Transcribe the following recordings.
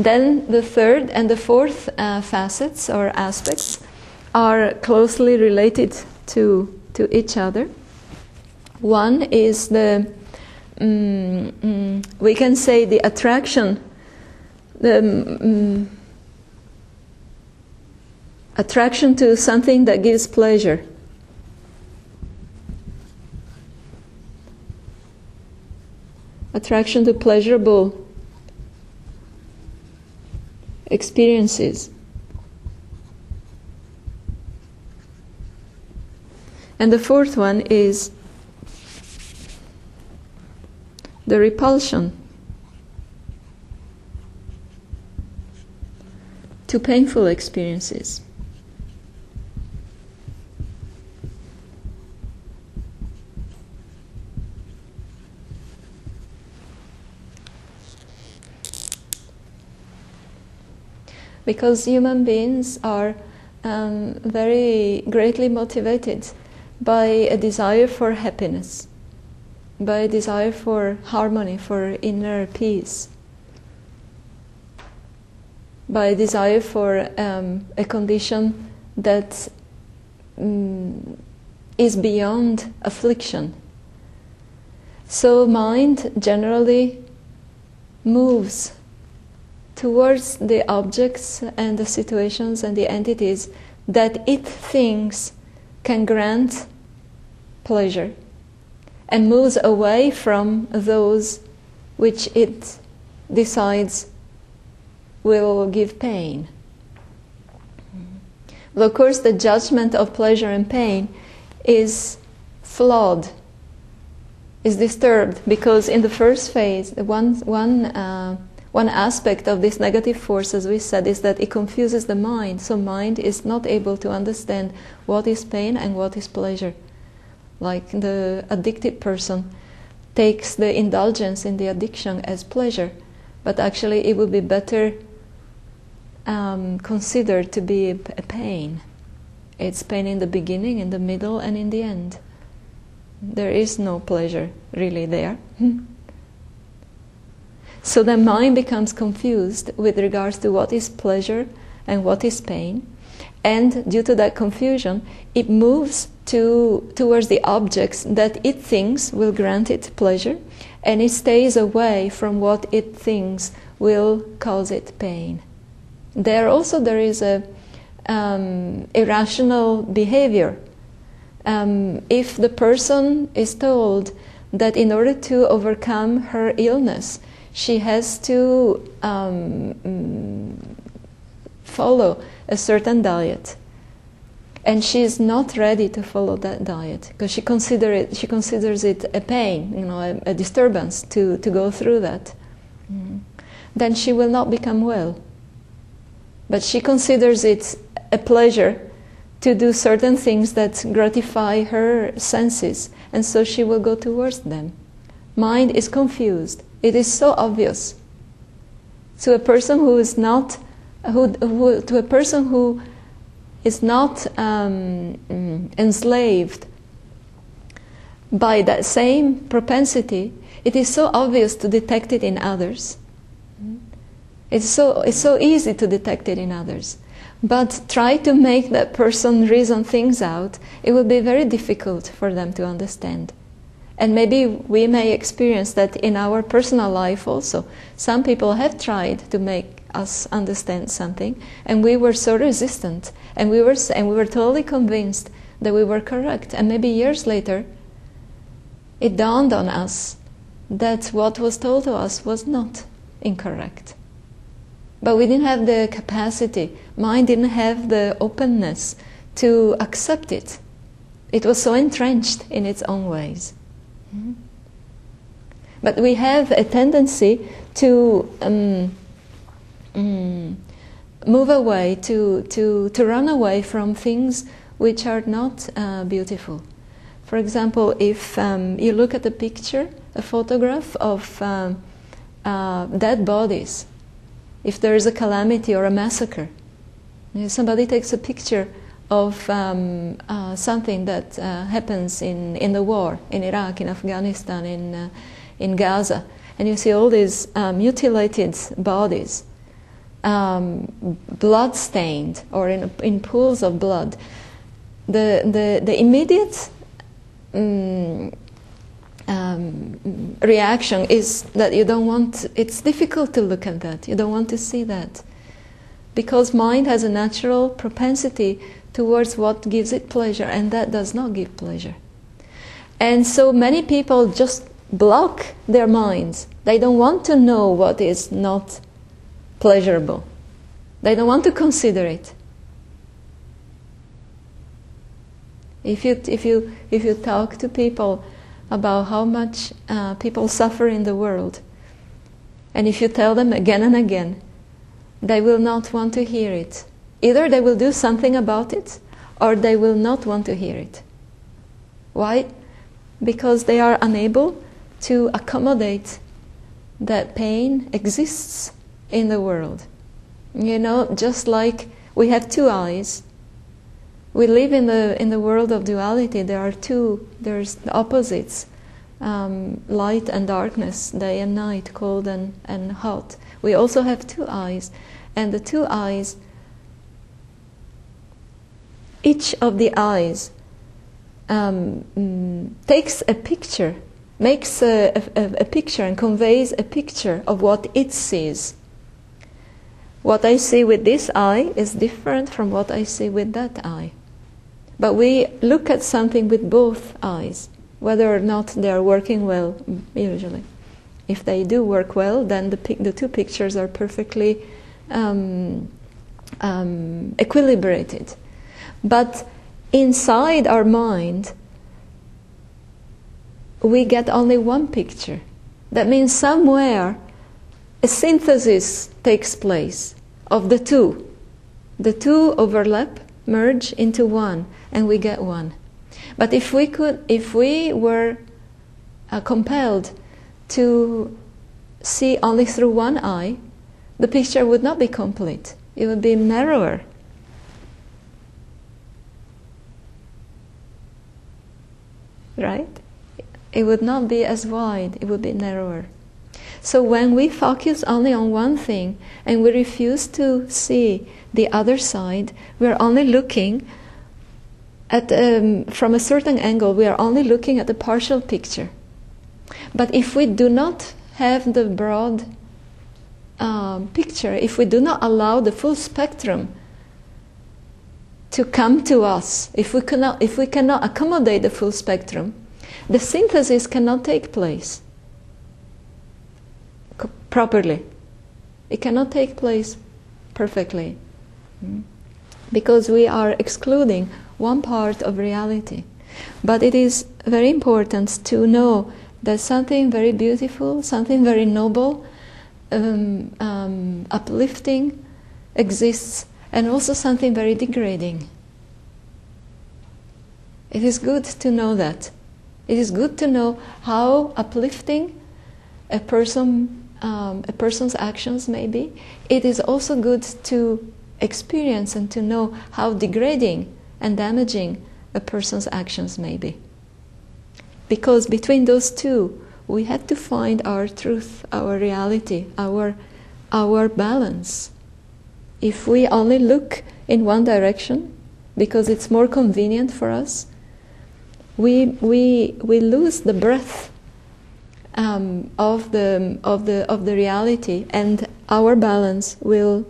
then the third and the fourth facets or aspects are closely related to each other. One is the, we can say the attraction, attraction to something that gives pleasure. Attraction to pleasurable experiences. And the fourth one is the repulsion to painful experiences. Because human beings are very greatly motivated by a desire for happiness, by a desire for harmony, for inner peace, by a desire for a condition that is beyond affliction. So mind generally moves towards the objects and the situations and the entities that it thinks can grant pleasure, and moves away from those which it decides will give pain. But of course, the judgment of pleasure and pain is flawed, is disturbed, because in the first phase, one aspect of this negative force, as we said, is that it confuses the mind. So mind is not able to understand what is pain and what is pleasure. Like the addicted person takes the indulgence in the addiction as pleasure, but actually it would be better considered to be a pain. It's pain in the beginning, in the middle, and in the end. There is no pleasure really there. So the mind becomes confused with regards to what is pleasure and what is pain, and due to that confusion, it moves towards the objects that it thinks will grant it pleasure, and it stays away from what it thinks will cause it pain. There is a irrational behavior. If the person is told that in order to overcome her illness, she has to follow a certain diet, and she is not ready to follow that diet because she considers it a pain, a disturbance to go through that, then she will not become well. But she considers it a pleasure to do certain things that gratify her senses, and so she will go towards them. Mind is confused. It is so obvious to a person who is not enslaved by that same propensity. It is so obvious to detect it in others. It's so easy to detect it in others. But try to make that person reason things out. It will be very difficult for them to understand. And maybe we may experience that in our personal life also. Some people have tried to make us understand something, and we were so resistant, and we were totally convinced that we were correct. And maybe years later, it dawned on us that what was told to us was not incorrect. But we didn't have the capacity, mind didn't have the openness to accept it. It was so entrenched in its own ways. But we have a tendency to move away, to run away from things which are not beautiful. For example, if you look at a photograph of dead bodies, if there is a calamity or a massacre, somebody takes a picture of something that happens in the war, in Iraq, in Afghanistan, in Gaza, and you see all these mutilated bodies. blood stained or in pools of blood, the immediate reaction is that you don't want, it's difficult to look at that, you don't want to see that. Because mind has a natural propensity towards what gives it pleasure, and that does not give pleasure. And so many people just block their minds. They don't want to know what is not pleasurable. They don't want to consider it. If you talk to people about how much people suffer in the world, and if you tell them again and again, they will not want to hear it. Either they will do something about it, or they will not want to hear it. Why? Because they are unable to accommodate that pain exists in the world. You know, just like we have two eyes, we live in the world of duality. There's the opposites, light and darkness, day and night, cold and hot. We also have two eyes, and the two eyes, each of the eyes takes a picture, makes a picture and conveys a picture of what it sees. What I see with this eye is different from what I see with that eye. But we look at something with both eyes, whether or not they are working well, usually. If they do work well, then the two pictures are perfectly equilibrated. But inside our mind, we get only one picture. That means somewhere a synthesis takes place of the two. The two overlap, merge into one, and we get one. But if we were compelled to see only through one eye, the picture would not be complete. It would be narrower. Right? It would not be as wide, it would be narrower. So when we focus only on one thing and we refuse to see the other side, we are only looking at, from a certain angle, we are only looking at the partial picture. But if we do not have the broad picture, if we do not allow the full spectrum to come to us, if we cannot accommodate the full spectrum, the synthesis cannot take place properly. It cannot take place perfectly, because we are excluding one part of reality. But it is very important to know that something very beautiful, something very noble, uplifting exists, and also something very degrading. It is good to know that. It is good to know how uplifting a person's actions may be. It is also good to experience and to know how degrading and damaging a person's actions may be. Because between those two, we have to find our truth, our reality, our balance. If we only look in one direction, because it's more convenient for us, we lose the breadth of the reality, and our balance will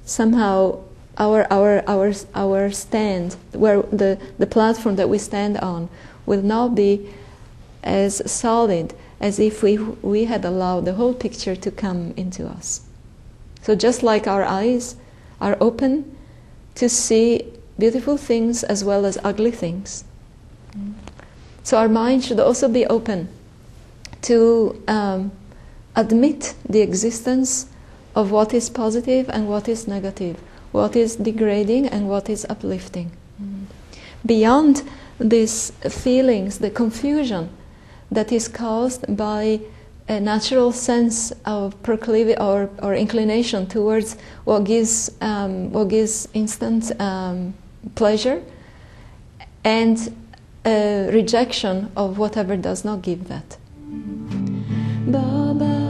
somehow, our stand, where the platform that we stand on, will not be as solid as if we had allowed the whole picture to come into us. So just like our eyes are open to see beautiful things as well as ugly things, so our mind should also be open to admit the existence of what is positive and what is negative, what is degrading and what is uplifting. Beyond these feelings, the confusion that is caused by a natural sense of proclivity or inclination towards what gives instant pleasure, and a rejection of whatever does not give that. Baba.